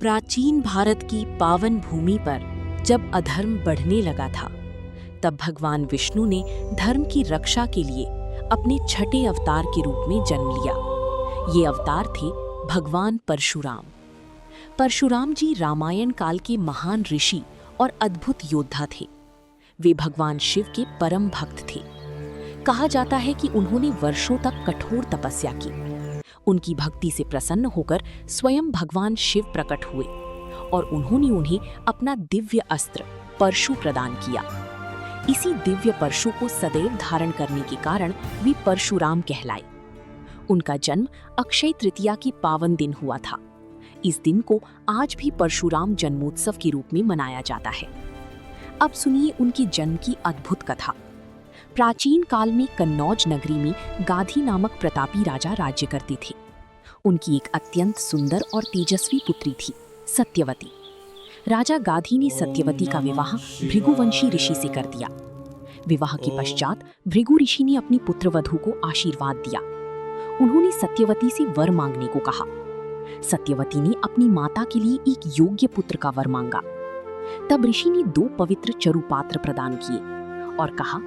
प्राचीन भारत की पावन भूमि पर जब अधर्म बढ़ने लगा था, तब भगवान विष्णु ने धर्म की रक्षा के लिए अपने छठे अवतार के रूप में जन्म लिया। ये अवतार थे भगवान परशुराम। परशुराम जी रामायण काल के महान ऋषि और अद्भुत योद्धा थे। वे भगवान शिव के परम भक्त थे। कहा जाता है कि उन्होंने वर्षों तक कठोर तपस्या की। उनकी भक्ति से प्रसन्न होकर स्वयं भगवान शिव प्रकट हुए और उन्होंने उन्हें अपना दिव्य अस्त्र परशु प्रदान किया। इसी दिव्य परशु को सदैव धारण करने के कारण वे परशुराम कहलाए। उनका जन्म अक्षय तृतीया की पावन दिन हुआ था। इस दिन को आज भी परशुराम जन्मोत्सव के रूप में मनाया जाता है। अब सुनिए उनके जन्म की अद्भुत कथा। प्राचीन काल में कन्नौज नगरी में गाधी नामक प्रतापी राजा राज्य करते थे। उनकी एक अत्यंत सुंदर और तेजस्वी पुत्री थी, सत्यवती। राजा गाधी ने सत्यवती का विवाह भृगुवंशी ऋषि से कर दिया। विवाह के पश्चात भृगु ऋषि ने अपनी पुत्रवधू को आशीर्वाद दिया। उन्होंने सत्यवती से वर मांगने को कहा। सत्यवती ने अपनी माता के लिए एक योग्य पुत्र का वर मांगा। तब ऋषि ने 2 पवित्र चरुपात्र प्रदान किए और कहा,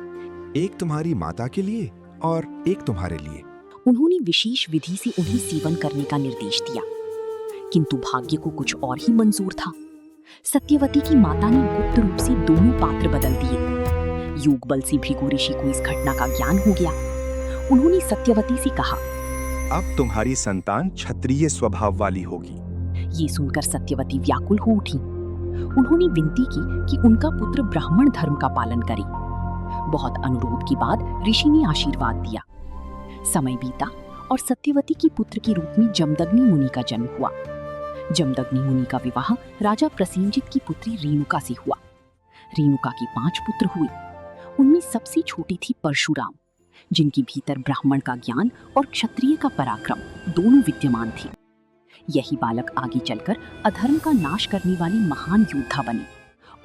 एक तुम्हारी माता के लिए और एक तुम्हारे लिए। उन्होंने विशेष विधि से उन्हें सेवन करने का निर्देश दिया, किंतु भाग्य को कुछ और ही मंजूर था। सत्यवती की माता ने गुप्त रूप से दोनों पात्र बदल दिए। योग बल से भृगु ऋषि को इस घटना का ज्ञान हो गया। उन्होंने सत्यवती से कहा, अब तुम्हारी संतान क्षत्रिय स्वभाव वाली होगी। ये सुनकर सत्यवती व्याकुल हो उठी। उन्होंने विनती की कि उनका पुत्र ब्राह्मण धर्म का पालन करे। बहुत अनुरोध के बाद ऋषि ने आशीर्वाद दिया। समय बीता और सत्यवती की पुत्र के रूप में जमदग्नि मुनि का जन्म हुआ। जमदग्नि मुनि का विवाह राजा प्रसेनजित की पुत्री रेणुका से हुआ। रेणुका के 5 पुत्र हुए। उनमें सबसे छोटी थी परशुराम, जिनके भीतर ब्राह्मण का ज्ञान और क्षत्रिय का पराक्रम दोनों विद्यमान थे। यही बालक आगे चलकर अधर्म का नाश करने वाले महान योद्धा बने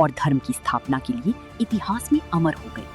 और धर्म की स्थापना के लिए इतिहास में अमर हो गए।